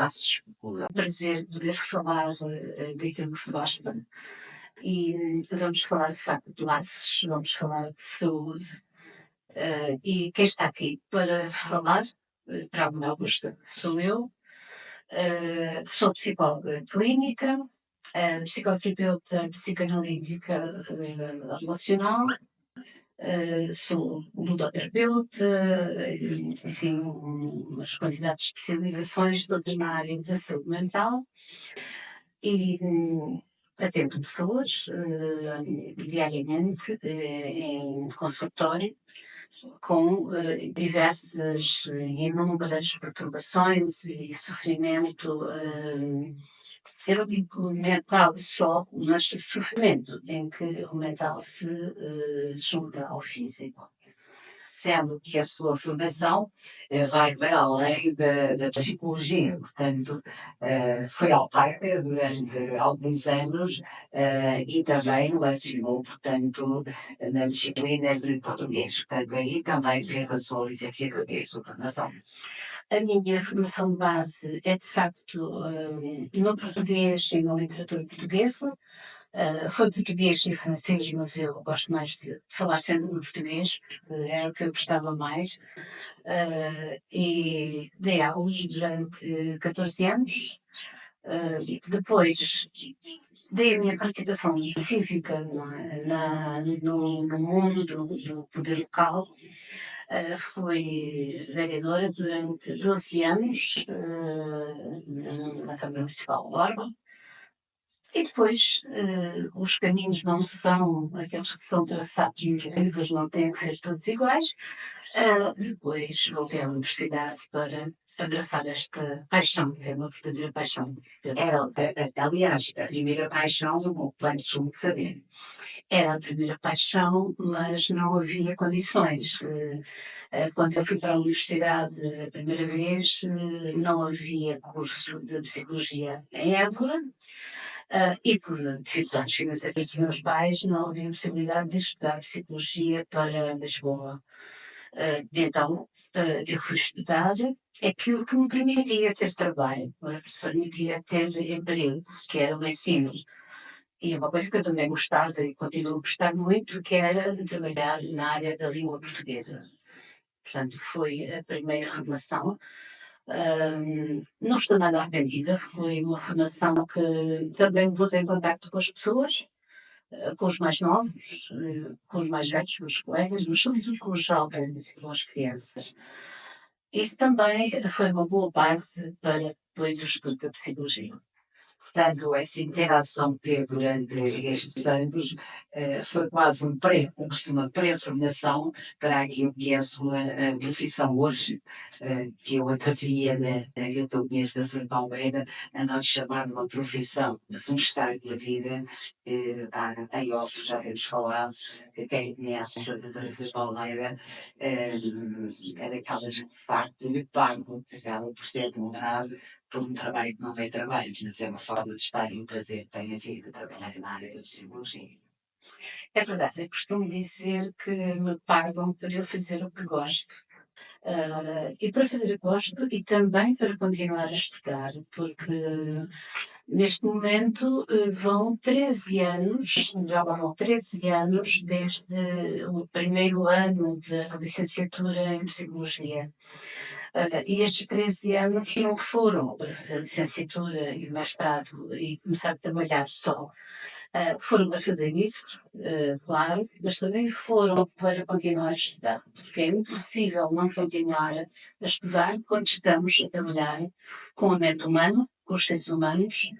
Laços. Prazer poder falar daquilo que se gosta. E vamos falar de facto de laços, vamos falar de saúde. E quem está aqui para falar, para a minha Augusta, sou eu. Sou psicóloga clínica, psicoterapeuta psicanalítica relacional. Sou ludoterapeuta, enfim, umas quantidades de especializações, todas na área da saúde mental. E atendo pessoas diariamente em consultório com diversas e inúmeras perturbações e sofrimento. Eu não digo mental só, mas sofrimento em que o mental se junta ao físico. Sendo que a sua formação vai para além da psicologia, portanto, foi autarca durante alguns anos e também lecionou, portanto, na disciplina de português. Portanto, aí também fez a sua licenciatura e a sua formação. A minha formação de base é, de facto, no português e na literatura portuguesa. Foi português e francês, mas eu gosto mais de falar sempre no português, porque era o que eu gostava mais. E dei aulas durante 14 anos. Depois dei a minha participação cívica no mundo do poder local. Fui vereadora durante 12 anos na Câmara Municipal de Borba. E depois, os caminhos não são aqueles que são traçados nos livros, não têm que ser todos iguais. Depois voltei à universidade para abraçar esta paixão, que é uma verdadeira paixão. Aliás, a primeira paixão, o quanto sumo de saber. Era a primeira paixão, mas não havia condições. Quando eu fui para a universidade a primeira vez, não havia curso de psicologia em Évora. E por dificuldades financeiras dos meus pais, não havia possibilidade de estudar psicologia para Lisboa. Então, eu fui estudar aquilo que me permitia ter trabalho, que permitia ter emprego, que era o ensino. E uma coisa que eu também gostava e continuo a gostar muito, que era de trabalhar na área da língua portuguesa. Portanto, foi a primeira formação. Não estou nada arrependida, foi uma formação que também me pôs em contacto com as pessoas, com os mais novos, com os mais velhos, com os colegas, mas sobretudo com os jovens e com as crianças. Isso também foi uma boa base para depois o estudo da psicologia. Portanto, essa interação que teve durante estes anos foi quase um pré-curso, uma pré-formação para aquilo que é a sua profissão hoje, que eu atrevia, naquilo que eu conheço da Filipe Almeida, a não chamar de uma profissão, mas um estado da vida. Em off já temos falado, que quem conhece a Filipe Almeida é daquelas que de facto lhe pagam, acaba por ser remunerado por um trabalho que não é trabalho, mas é uma forma de estar e um prazer que tem a vida, trabalhar na área da psicologia. É verdade, eu costumo dizer que me pagam por eu fazer o que gosto. E para fazer o que gosto e também para continuar a estudar, porque neste momento vão 13 anos, já vão 13 anos desde o primeiro ano da licenciatura em Psicologia. E estes 13 anos não foram para fazer licenciatura e mestrado e começar a trabalhar só. Foram para fazer isso, claro, mas também foram para continuar a estudar, porque é impossível não continuar a estudar quando estamos a trabalhar com a mente humana, com os seres humanos.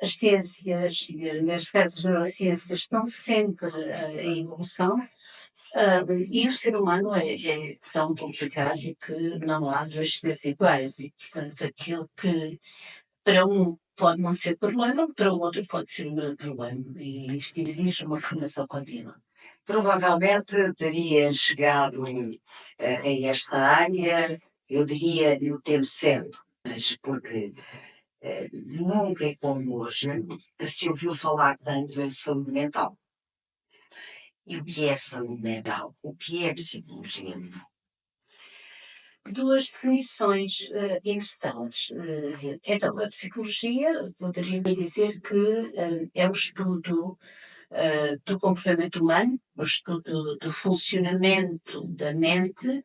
As ciências, e neste caso as neurociências, estão sempre em evolução. E o ser humano é tão complicado que não há dois seres iguais, e portanto aquilo que para um pode não ser problema, para o outro pode ser um grande problema, e isto exige uma formação contínua. Provavelmente teria chegado a esta área, eu diria, no tempo certo, mas porque nunca é como hoje se ouviu falar tanto em saúde mental. E o que é saúde mental? O que é psicologia? duas definições interessantes. Então, a psicologia, poderíamos dizer que é o estudo do comportamento humano, o estudo do funcionamento da mente,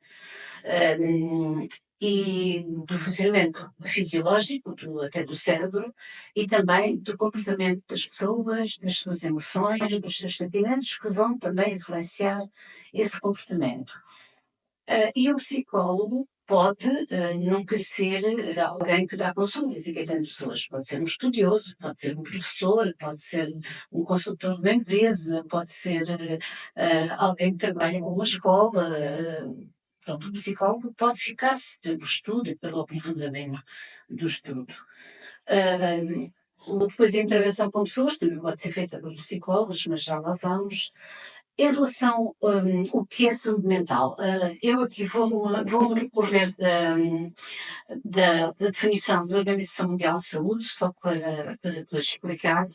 hum, e do funcionamento fisiológico, até do cérebro, e também do comportamento das pessoas, das suas emoções, dos seus sentimentos, que vão também influenciar esse comportamento. E o psicólogo pode nunca ser alguém que dá consultas e que atende pessoas. Pode ser um estudioso, pode ser um professor, pode ser um consultor de uma empresa, pode ser alguém que trabalha com uma escola. Pronto, o psicólogo pode ficar-se pelo estudo e pelo aprofundamento do estudo. Depois a intervenção com pessoas também pode ser feita por psicólogos, mas já lá vamos. Em relação o que é saúde mental, eu aqui vou recorrer da definição da Organização Mundial de Saúde, só para explicar.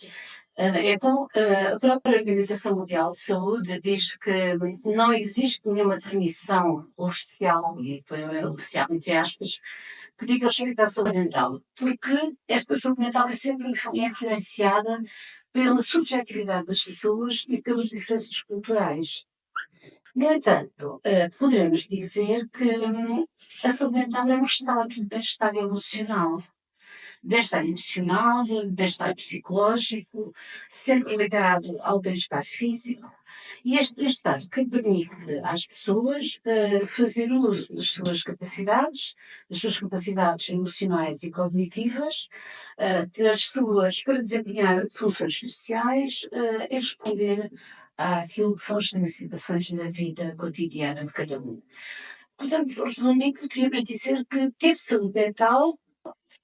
Então, a própria Organização Mundial de Saúde diz que não existe nenhuma definição oficial, e põe oficial entre aspas, que diga respeito à saúde mental, porque esta saúde mental é sempre influenciada pela subjetividade das pessoas e pelas diferenças culturais. No entanto, poderemos dizer que a saúde mental é um estado de bem-estar emocional. Bem-estar emocional, bem-estar psicológico, sempre ligado ao bem-estar físico. E este bem-estar que permite às pessoas fazer uso das suas capacidades emocionais e cognitivas, para desempenhar funções sociais e responder àquilo que são as necessitações da vida cotidiana de cada um. Portanto, resumindo, poderíamos dizer que ter saúde mental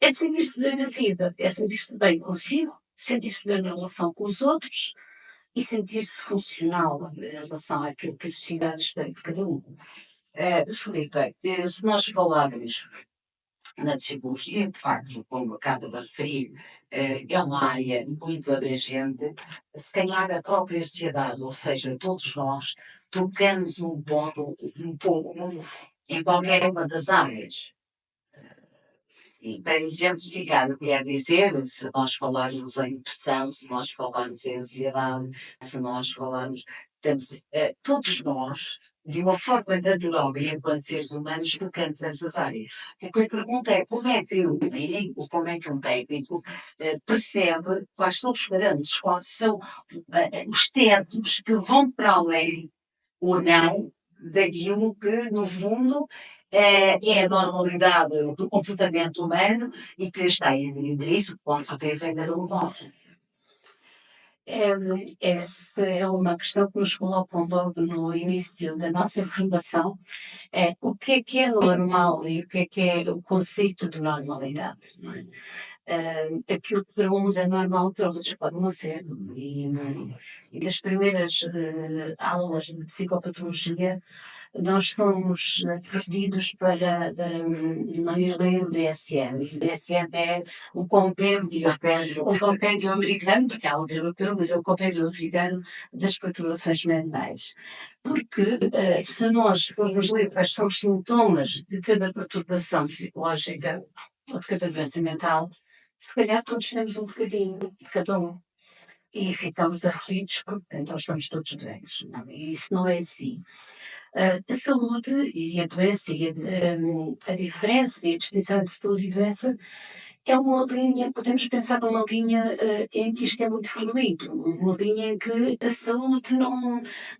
é sentir-se bem na vida, é sentir-se bem consigo, sentir-se bem na relação com os outros e sentir-se funcional em relação àquilo que a sociedade espera de cada um. Filipe, se nós falarmos na psicologia, de facto, como acaba de referir, é uma área muito abrangente. Se calhar a própria sociedade, ou seja, todos nós, tocamos um pouco em qualquer uma das áreas. E para exemplificar o que quer dizer, se nós falarmos em depressão, se nós falarmos em ansiedade, se nós falarmos. Portanto, todos nós, de uma forma natural e enquanto seres humanos, tocamos essas áreas. O que eu pergunto é como é que um clínico, como é que um técnico percebe quais são os parâmetros, quais são os tetos que vão para além ou não daquilo que, no fundo, é a normalidade do comportamento humano e que está intrínseco, com certeza, em cada um de nós. Essa é uma questão que nos colocam logo no início da nossa informação. O que é normal e o que é o conceito de normalidade, não é? Aquilo que para uns é normal, para outros pode não ser. E das primeiras aulas de psicopatologia, nós fomos pedidos para não ir ler o DSM. E o DSM é o compêndio americano, porque há outro europeu, mas é o compêndio americano das perturbações mentais. Porque se nós formos ler quais são os sintomas de cada perturbação psicológica ou de cada doença mental, se calhar todos temos um bocadinho de cada um. E ficamos aflitos porque então estamos todos doentes. Não, e isso não é assim. A saúde e a doença e a diferença e a distinção entre saúde e doença é uma linha, podemos pensar numa linha em que isto é muito fluido, uma linha em que a saúde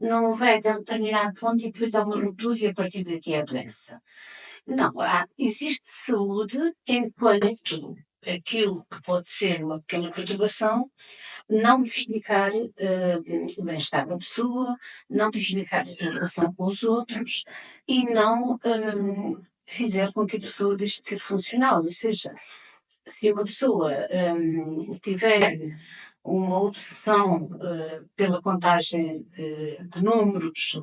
não vai até um determinado ponto e depois há uma ruptura e a partir daqui é a doença. Não, existe saúde enquanto aquilo que pode ser uma pequena perturbação não prejudicar o bem-estar da pessoa, não prejudicar a sua relação com os outros e não fizer com que a pessoa deixe de ser funcional. Ou seja, se uma pessoa tiver uma obsessão pela contagem de números,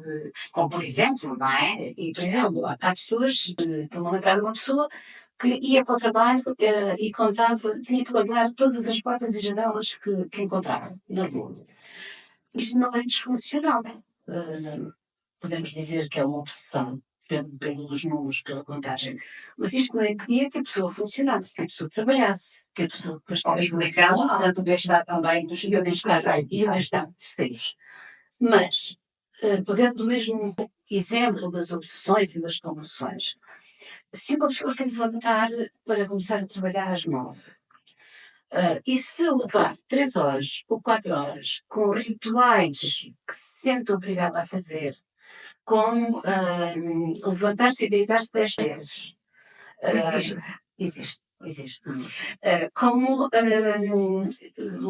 como por exemplo, não é? E, por exemplo, há pessoas, estou-me a lembrar de uma pessoa que ia para o trabalho e contava, tinha de contar todas as portas e janelas que encontrava na rua. Isto não é disfuncional. Podemos dizer que é uma obsessão. pelos números, pela contagem. Mas isto não impedia que a pessoa funcionasse, que a pessoa trabalhasse, que a pessoa depois tivesse Em casa, portanto, o bem-estar também dos e o bem-estar terceiros. Mas, pegando o mesmo exemplo das obsessões e das compulsões, se uma pessoa se levantar para começar a trabalhar às 9, e se levar 3 horas ou 4 horas com rituais que se sente obrigada a fazer, como levantar-se e deitar-se 10 vezes. Existe. Como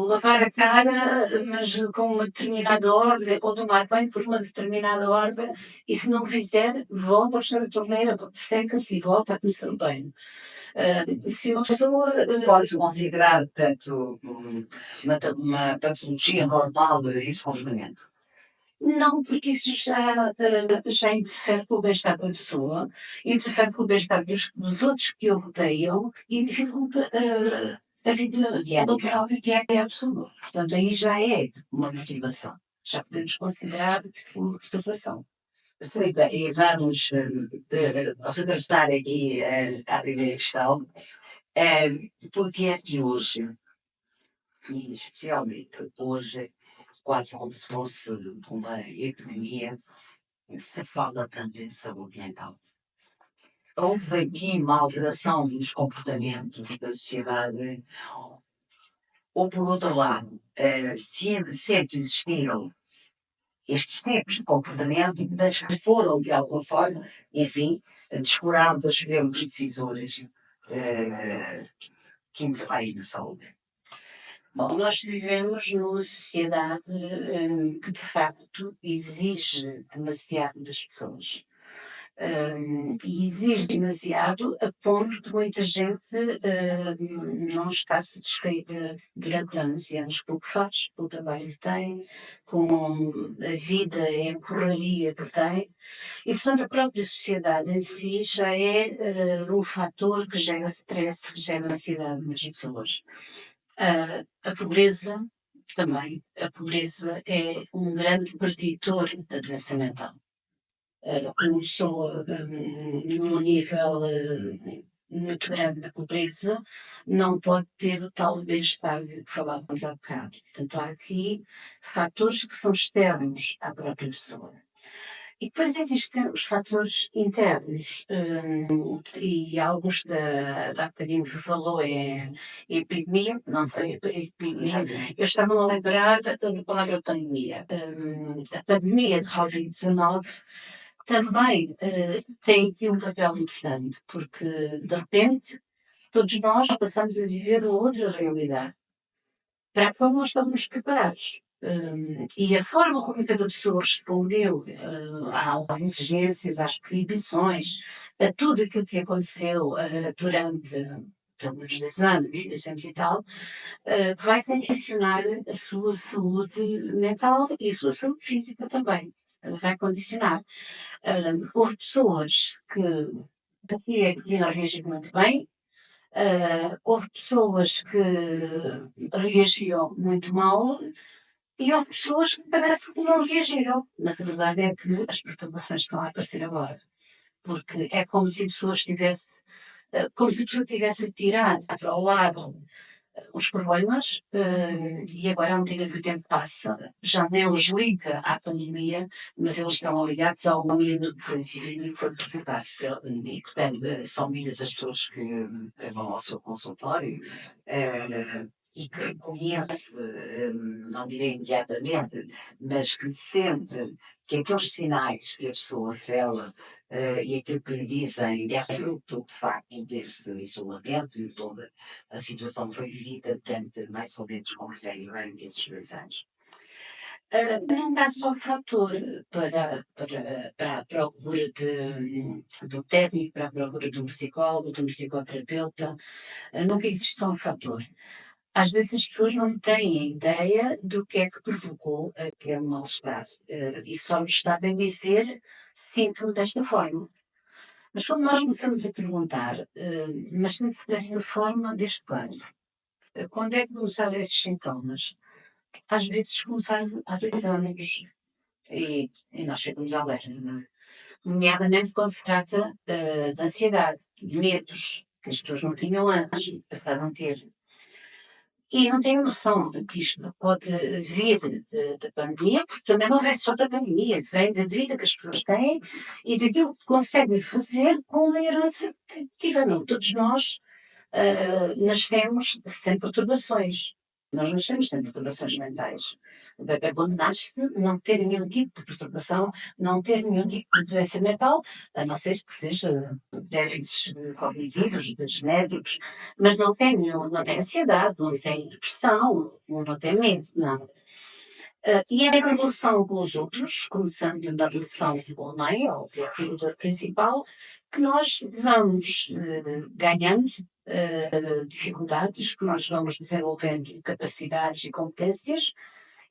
lavar a cara, mas com uma determinada ordem, ou tomar banho por uma determinada ordem, e se não fizer, volta a fechar a torneira, seca-se e volta a começar o banho. Se uma pessoa pode-se considerar, portanto, uma patologia normal desse comportamento. não, porque isso já interfere com o bem-estar da pessoa, interfere com o bem-estar dos outros que o rodeiam e dificulta a vida laboral que é a pessoa. Portanto, aí já é uma motivação. Já podemos considerar uma perturbação. Filipe, e vamos regressar aqui à primeira questão. Porque é que hoje, e especialmente hoje, quase como se fosse uma epidemia, se fala tanto em saúde mental? Houve aqui uma alteração dos comportamentos da sociedade, ou por outro lado, sempre existiram estes tipos de comportamento, mas que foram, de alguma forma, enfim, descurados pelos decisores que intervêm na saúde. Bom, nós vivemos numa sociedade que de facto exige demasiado das pessoas. E exige demasiado a ponto de muita gente não estar satisfeita durante anos e anos com o que faz, com o trabalho que tem, com a vida e a porraria que tem. E, portanto, a própria sociedade em si já é um fator que gera stress, que gera ansiedade nas pessoas. A pobreza também. A pobreza é um grande preditor da doença mental. Como pessoa num nível muito grande de pobreza, não pode ter o tal bem-estar de que falávamos há bocado. Portanto, há aqui fatores que são externos à própria pessoa. E depois existem os fatores internos, e alguns há bocadinho falou em epidemia, não foi epidemia, eu estava a lembrar da palavra pandemia. A pandemia de Covid-19 também tem aqui um papel importante, porque de repente todos nós passamos a viver uma outra realidade, para a qual nós estávamos preparados. E a forma como cada pessoa respondeu às exigências, às proibições, a tudo aquilo que aconteceu durante pelo menos 2 anos e tal, vai condicionar a sua saúde mental e a sua saúde física também. Vai condicionar. Houve pessoas que parecia que tinham reagido muito bem, houve pessoas que reagiam muito mal e houve pessoas que parece que não reagiram. Mas a verdade é que as perturbações estão a aparecer agora. Porque é como se a pessoa estivesse, como se a pessoa tivesse tirado para o lado os problemas, e agora, à medida que o tempo passa, já nem os liga à pandemia, mas eles estão ligados ao medo que foi vivido e que foi provocado pela pandemia. E, portanto, são muitas as pessoas que vão ao seu consultório e que reconhece, não direi imediatamente, mas que sente que aqueles sinais que a pessoa revela e aquilo que lhe dizem é fruto, de facto, desse isolamento e toda a situação foi vivida durante mais ou menos como refere esses 2 anos. Não dá só fator para a procura do técnico, para a procura de um psicólogo, de um psicoterapeuta, nunca existe só um fator. Às vezes as pessoas não têm ideia do que é que provocou aquele mal-estar. E só nos sabem dizer sinto-me desta forma. Mas quando nós começamos a perguntar, mas sinto-me desta forma desde quando? Quando é que começaram esses sintomas? Às vezes começaram há 2 anos e nós ficamos alerta, não é? nomeadamente quando se trata de ansiedade, de medos, que as pessoas não tinham antes, passaram a ter. E não tenho noção de que isto pode vir da pandemia, porque também não vem só da pandemia, vem da vida que as pessoas têm e daquilo que conseguem fazer com a herança que tiveram. Todos nós nascemos sem perturbações. Nós nascemos sem perturbações mentais. O bebê, quando nasce, não ter nenhum tipo de perturbação, não ter nenhum tipo de doença mental, a não ser que seja déficits cognitivos, genéticos, mas não tem ansiedade, não tem depressão, não tem medo, não. E é na relação com os outros, começando na relação com a mãe, ou com a cuidadora principal, que nós vamos ganhando dificuldades, que nós vamos desenvolvendo capacidades e competências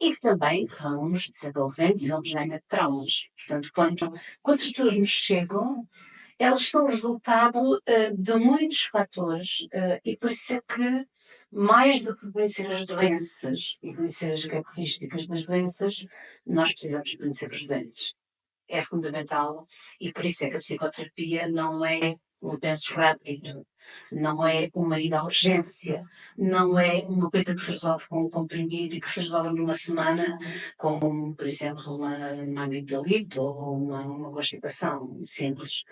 e que também vamos desenvolvendo e vamos ganhando traumas. Portanto, quando as pessoas nos chegam, elas são resultado de muitos fatores e por isso é que mais do que conhecer as doenças e conhecer as características das doenças, nós precisamos conhecer os doentes. É fundamental e por isso é que a psicoterapia não é um penso rápido, não é uma ida à urgência, não é uma coisa que se resolve com um comprimido e que se resolve numa semana, como, por exemplo, uma amigdalite ou uma constipação simples.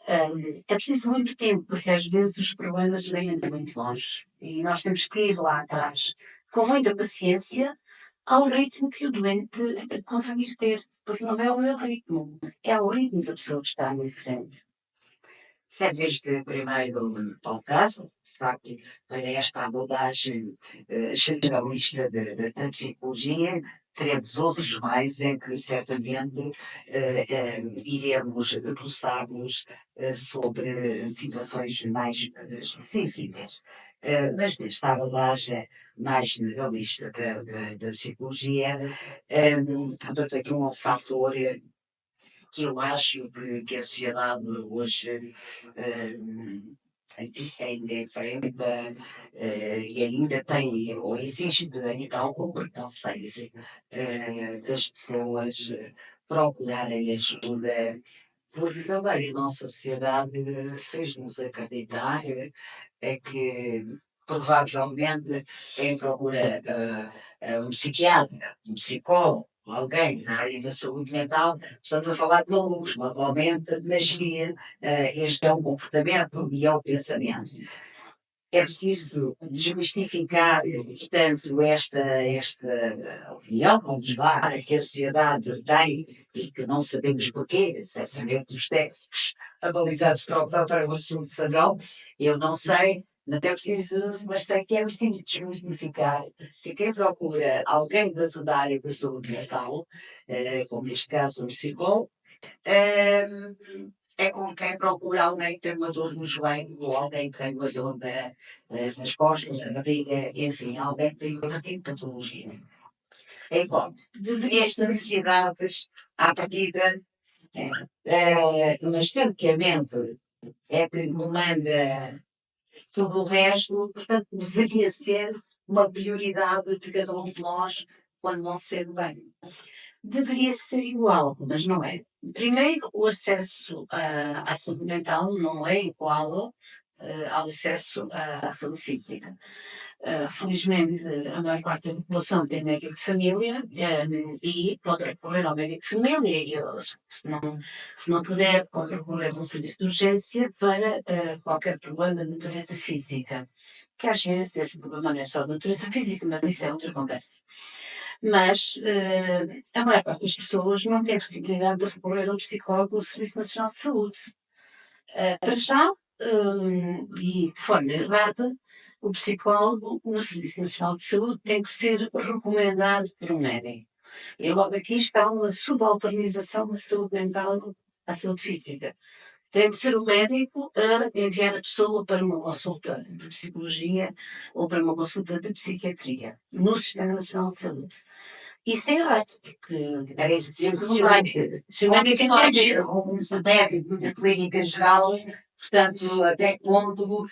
É preciso muito tempo, porque às vezes os problemas vêm de muito longe e nós temos que ir lá atrás com muita paciência ao ritmo que o doente conseguir ter, porque não é o meu ritmo, é o ritmo da pessoa que está à minha frente. Sendo este primeiro podcast, de facto, para esta abordagem generalista da psicologia, teremos outros mais em que certamente iremos debruçar-nos sobre situações mais específicas. Mas nesta abordagem mais generalista da psicologia, portanto, aqui um fator que eu acho que a sociedade hoje ainda enfrenta e ainda tem, ou existe ainda algum preconceito das pessoas procurarem ajuda, porque também a nossa sociedade fez-nos acreditar que provavelmente quem procura um psiquiatra, um psicólogo, alguém na área da saúde mental, estamos a falar de malucos, normalmente, mas este é o comportamento e é o pensamento. É preciso desmistificar, portanto, esta opinião, vamos lá, que a sociedade tem e que não sabemos porquê, certamente os técnicos avalizados para o assunto saberão, eu não sei, não é preciso, mas sei que é preciso desmistificar que quem procura alguém da área da saúde mental, como neste caso um psicólogo, eh, é como quem procura alguém que tem uma dor no joelho, ou alguém que tem uma dor nas costas, na barriga, enfim, alguém que tem outro tipo de patologia. É igual. Estas necessidades, à partida, mas sendo que a mente é que comanda tudo o resto, portanto, deveria ser uma prioridade de cada um de nós quando não se sente bem. Deveria ser igual, mas não é. Primeiro, o acesso à saúde mental não é igual ao acesso à saúde física. Felizmente, a maior parte da população tem médico de família e pode recorrer ao médico de família e se não puder, pode recorrer a um serviço de urgência para qualquer problema de natureza física. Que às vezes esse problema não é só de natureza física, mas isso é outra conversa. Mas a maior parte das pessoas não tem a possibilidade de recorrer a um psicólogo do Serviço Nacional de Saúde. Para já, e de forma errada, o psicólogo no Serviço Nacional de Saúde tem que ser recomendado por um médico. E logo aqui está uma subalternização da saúde mental à saúde física. Tem de ser o médico a enviar a pessoa para uma consulta de psicologia ou para uma consulta de psiquiatria no Sistema Nacional de Saúde. Isso é errado, porque Era isso que eu se o médico, se o médico entender, um médico de clínica geral, portanto, até que ponto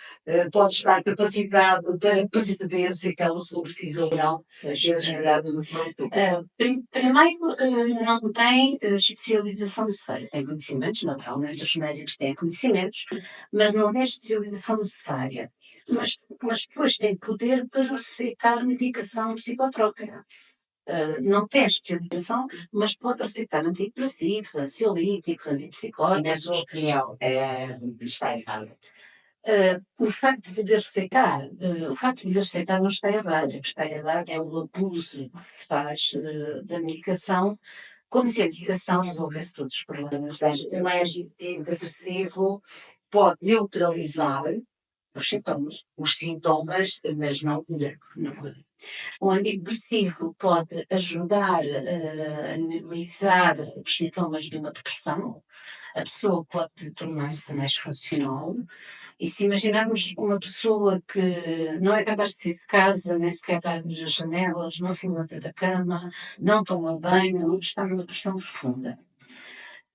pode estar capacitado para perceber se aquela pessoa precisa ou não ter chegado no seu tubo. primeiro, não tem especialização necessária. Tem conhecimentos, naturalmente, os médicos têm conhecimentos, mas não tem especialização necessária. Mas depois tem poder para receitar medicação psicotrópica. Não tem especialização, mas pode receitar antidepressivos, ansiolíticos, E, na antipsicóticos. sua opinião, está errado? O facto de poder receitar não está errado. O que está errado é o abuso que se faz da medicação, como se a medicação resolvesse todos os problemas das Portanto, um antidepressivo pode neutralizar os sintomas, mas não cura. Não cura. O antidepressivo pode ajudar a minimizar os sintomas de uma depressão. A pessoa pode tornar-se mais funcional. E se imaginarmos uma pessoa que não é capaz de sair de casa, nem sequer de abrir as janelas, não se levanta da cama, não toma banho, está numa depressão profunda.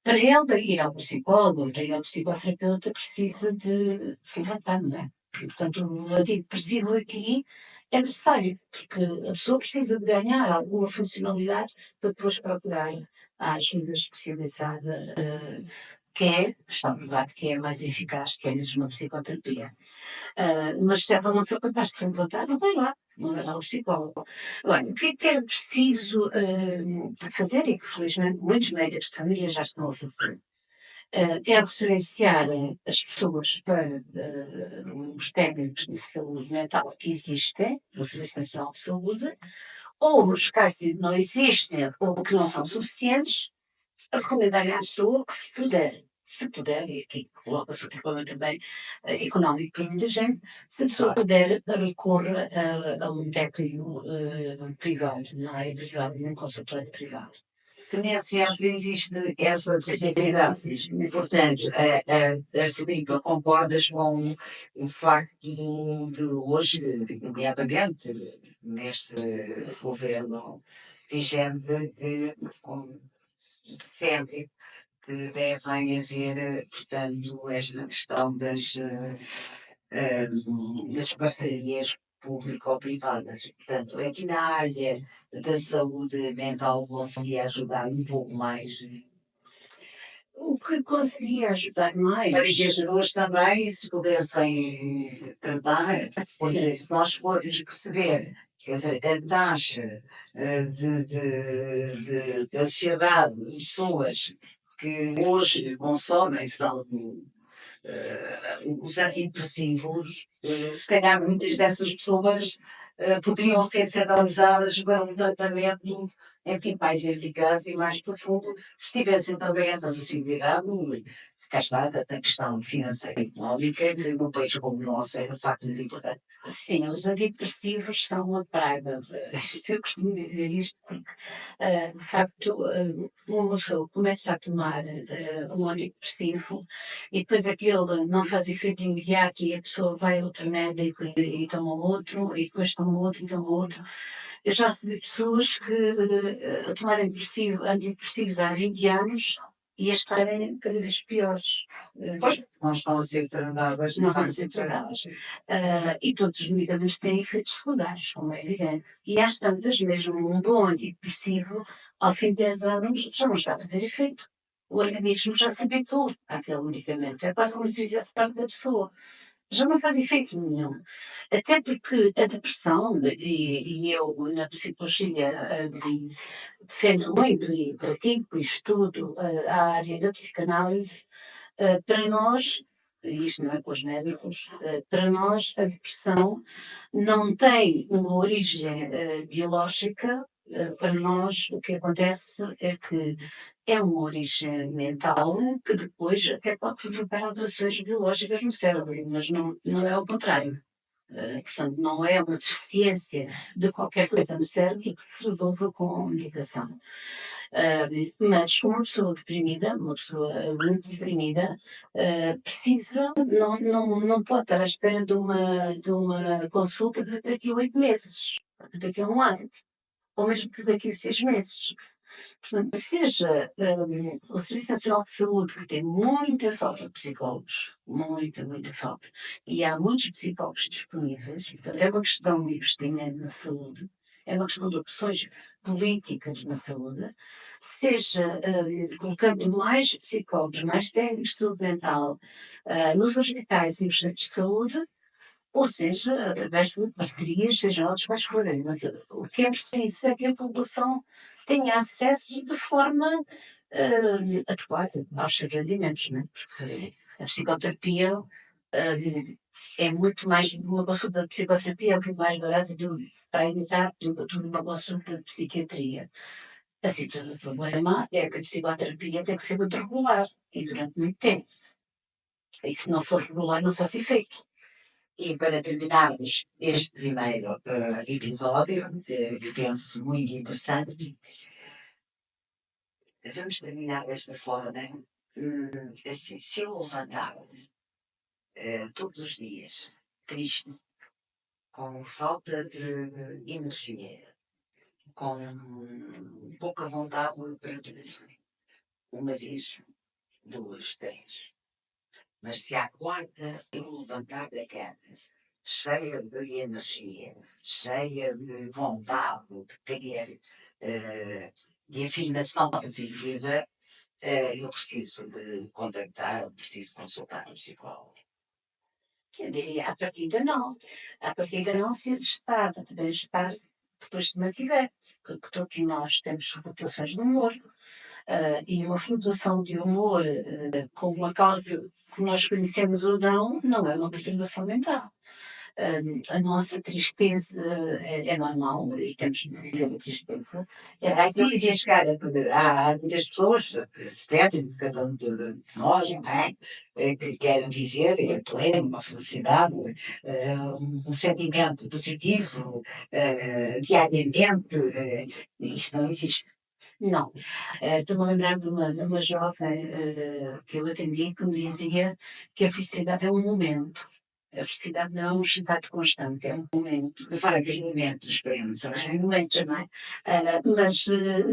Para ele ir ao psicólogo, para ir ao psicoterapeuta, precisa de se levantar, não é? Portanto, o antidepressivo aqui é necessário, porque a pessoa precisa de ganhar alguma funcionalidade para depois procurar a ajuda especializada, está provado que é mais eficaz que é mesmo a psicoterapia. Mas se ela não for capaz de se levantar, não vai lá ao psicólogo. Agora, o que é preciso fazer e que felizmente muitos médicos de família já estão a fazer? É referenciar as pessoas para os técnicos de saúde mental que existem no Serviço Nacional de Saúde, ou nos casos em que não existem ou que não são suficientes, recomendar à pessoa que se puder, e aqui coloca-se o problema também económico para muita gente, se a pessoa puder, recorra a um técnico privado, na área privada, num consultório privado. Que nesse às vezes existe essa necessidade. Portanto, a Filipa, concordas com o facto de hoje, nomeadamente neste governo vigente, que defende que devem haver, portanto, esta questão das parcerias público-privadas. Portanto, aqui na área da saúde mental conseguia ajudar um pouco mais. O que conseguia ajudar mais? Para que as pessoas também se pudessem tratar, porque se nós formos perceber, quer dizer, a taxa de ansiedade de pessoas que hoje consomem os antidepressivos, se calhar muitas dessas pessoas poderiam ser canalizadas para um tratamento, enfim, mais eficaz e mais profundo, se tivessem também essa possibilidade. Cá está, da questão financeira e económica, num país como o nosso, é de facto muito importante. Sim, os antidepressivos são uma praga. Eu costumo dizer isto porque, de facto, uma pessoa começa a tomar um antidepressivo e depois aquele não faz efeito imediato e a pessoa vai a outro médico e toma outro, e depois toma outro e toma outro. Eu já recebi pessoas que a tomarem antidepressivos há 20 anos e a estarem cada vez piores. Pois, não estão a ser tratadas. Não são sempre tratadas. E todos os medicamentos têm efeitos secundários, como é evidente. E às tantas, mesmo um bom antidepressivo, ao fim de 10 anos, já não está a fazer efeito. O organismo já se habituou àquele medicamento. É quase como se fizesse parte da pessoa. Já não faz efeito nenhum. Até porque a depressão, e eu na psicologia defendo muito e pratico e estudo a área da psicanálise, para nós, e isto não é com os médicos, para nós a depressão não tem uma origem biológica. Para nós o que acontece é que é uma origem mental que depois até pode provocar alterações biológicas no cérebro, mas não é o contrário. Portanto, não é uma deficiência de qualquer coisa no cérebro que se resolva com medicação. Mas uma pessoa muito deprimida, precisa, não pode estar à espera de uma consulta daqui a 8 meses, daqui a um ano. ou mesmo que daqui a 6 meses. Portanto, seja o Serviço Nacional de Saúde, que tem muita falta de psicólogos, muita, muita falta, e há muitos psicólogos disponíveis, portanto, é uma questão de investimento na saúde, é uma questão de opções políticas na saúde, seja colocando mais psicólogos, mais técnicos de saúde mental nos hospitais e nos centros de saúde, ou seja, através de parcerias, sejam elas quais forem. Mas o que é preciso é que a população tenha acesso de forma adequada aos seus rendimentos, não é? Porque a psicoterapia é muito mais, uma consulta de psicoterapia é muito mais barata para evitar do que uma consulta de psiquiatria. Assim, o problema é que a psicoterapia tem que ser muito regular e durante muito tempo. E se não for regular, não faz efeito. E para terminarmos este primeiro episódio, que penso muito interessante, vamos terminar desta forma. Assim, se eu levantar todos os dias, triste, com falta de energia, com pouca vontade para tudo, uma vez, duas, três. Mas se à quarta eu levantar da cama, cheia de energia, cheia de vontade de querer, de afirmação positiva, eu preciso de contactar, preciso consultar um psicólogo. Eu diria, à partida não. À partida não, se esse estado de bem-estar depois se mantiver. Porque todos nós temos flutuações de humor. E uma flutuação de humor com uma causa que nós conhecemos ou não, não é uma perturbação mental. A nossa tristeza é normal e temos de viver a tristeza. É Há que preciso. chegar há muitas pessoas, espécies de cada um de nós, não é? Que querem dizer, é pleno, uma felicidade, um sentimento positivo, diariamente, isso não existe. Não. Estou-me a lembrar de uma jovem que eu atendi que me dizia que a felicidade é um momento. A felicidade não é um estado constante, é um momento. De vários momentos, São momentos, não é? Mas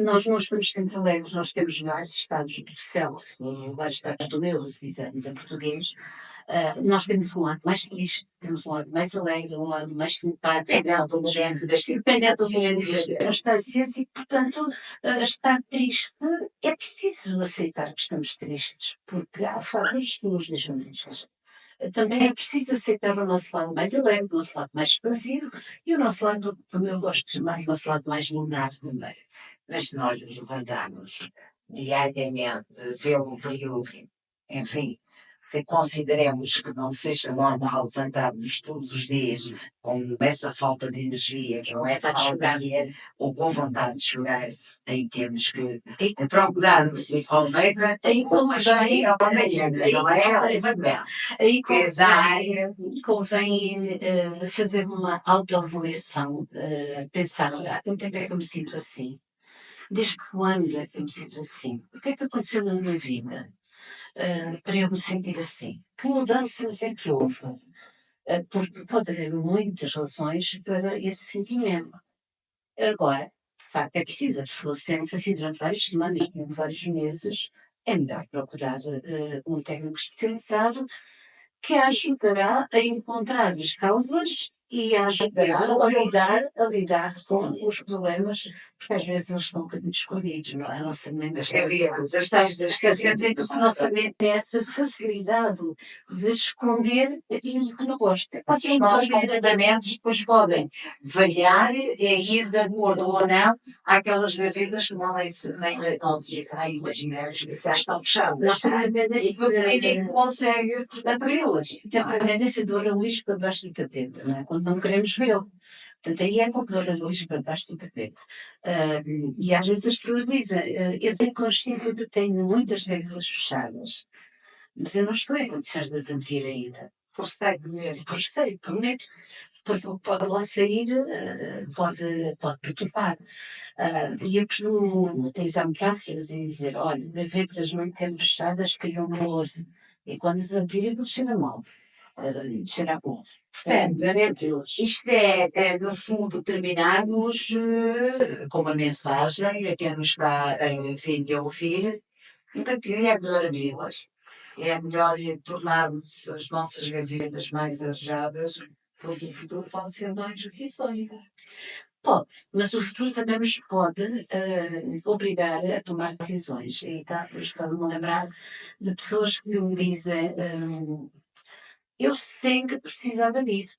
nós não estamos sempre alegres, nós temos vários estados do céu, vários estados do meu, se dizermos em português. Nós temos um lado mais triste, temos um lado mais alegre, um lado mais simpático. dependendo do momento das Dependendo do momento das circunstâncias. circunstâncias e, portanto, estar triste é preciso aceitar que estamos tristes, porque há fatores que nos deixam tristes. Também é preciso aceitar o nosso lado mais alegre, o nosso lado mais expansivo e o nosso lado, como eu gosto de chamar, o nosso lado mais lunar também. Mas se nós nos levantarmos diariamente pelo período, enfim, que consideremos que não seja normal levantarmos todos os dias com essa falta de energia, com essa alegria ou com vontade de chorar, aí temos que procurar o psicólogo Aí convém, não é? aí Convém, convém fazer uma autoavaliação, pensar, olha, há quanto tempo é que eu me sinto assim? Desde quando é que eu me sinto assim? O que é que aconteceu na minha vida para eu me sentir assim? Que mudanças é que houve? Porque pode haver muitas razões para esse sentimento. Agora, de facto, é preciso, a pessoa sente-se assim durante várias semanas, durante vários meses, é melhor procurar um técnico especializado que a ajudará a encontrar as causas e a ajudará a lidar com os problemas, porque às vezes eles estão um bocadinho escondidos, não é? A nossa mente as gavetas, as tais das gavetas. a nossa mente tem essa facilidade de esconder aquilo que não gosta. Os nossos comportamentos depois podem variar e ir de acordo ou não àquelas gavetas que não nem imaginamos que já estão fechadas. Nós temos a tendência E que ninguém consegue abri-las. temos a tendência de olhar o lixo para baixo do tapete, não é? Quando não queremos vê-lo. Portanto, aí é como de olhar o lixo para baixo do tapete. E às vezes as pessoas dizem, eu tenho consciência de que tenho muitas gavetas fechadas, mas eu não estou em condições de as abrir ainda. Forcei primeiro. Forcei, prometo, porque o que pode lá sair pode perturbar. E eu costumo utilizar metáforas e dizer, olha, gavetas muito tempo fechadas criam um odor. E quando as abrir, cheira mal. chegar a ponto. Portanto, Deus. isto no fundo, terminarmos com uma mensagem a quem nos está a ouvir, de que é melhor abri-las. É melhor tornarmos as nossas gavetas mais arejadas, porque o futuro pode ser mais risonho. Pode, mas o futuro também nos pode obrigar a tomar decisões. E estou-me a lembrar de pessoas que me dizem: eu sei que precisava de ir,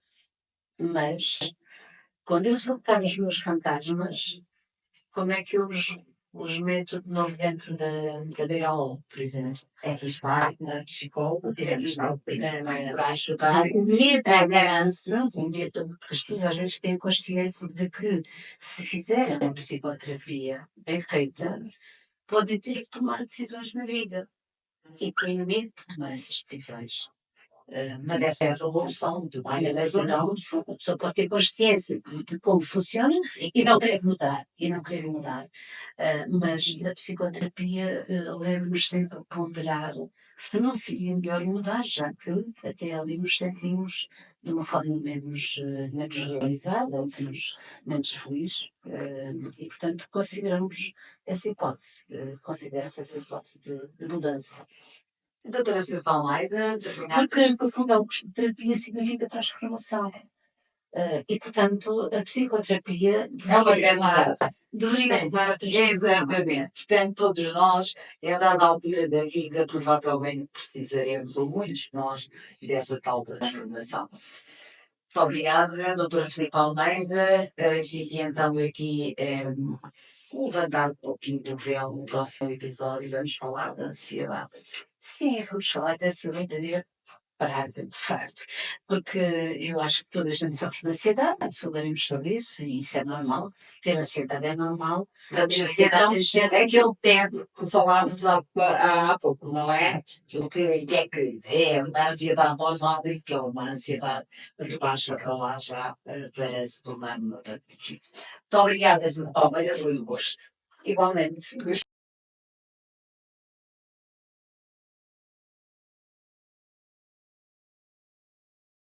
mas quando eu soltar os meus fantasmas, como é que eu os meto de novo dentro da gaiola, por exemplo? É que está na psicóloga, é que está Vai ajudar o medo da ganância, o medo, porque as pessoas às vezes têm consciência de que se fizerem uma psicoterapia bem feita, podem ter que tomar decisões na vida e têm medo de tomar essas decisões. mas essa é a revolução de Mas mais essa não, a pessoa pode ter consciência de como funciona e não querer mudar. Mas na psicoterapia leva-nos sempre a ponderar se não seria melhor mudar, já que até ali nos sentimos de uma forma menos realizada, menos feliz. E, portanto, consideramos essa hipótese, considera-se essa hipótese de mudança. Doutora Silvia Almeida, Porque, no fundo, a terapia significa transformação. E, portanto, a psicoterapia é uma grande frase. deveria levar a transformação. Exatamente. Portanto, todos nós, em dada altura da vida, provavelmente precisaremos, ou muitos de nós, dessa tal transformação. Muito obrigada, doutora Filipe Almeida. Fique então aqui levantar um pouquinho do véu no próximo episódio. Vamos falar da ansiedade. Sim, vamos falar dessa verdadeira praga, de facto. Porque eu acho que toda a gente sofre de ansiedade, falaremos sobre isso, e isso é normal. Ter ansiedade é normal. Vamos A dizer, então, ansiedade é aquele teto que falámos há pouco, não é? O que é uma ansiedade normal e que é uma ansiedade que baixa para lá já para se tornar uma. Muito obrigada, Almeida, foi um gosto. igualmente.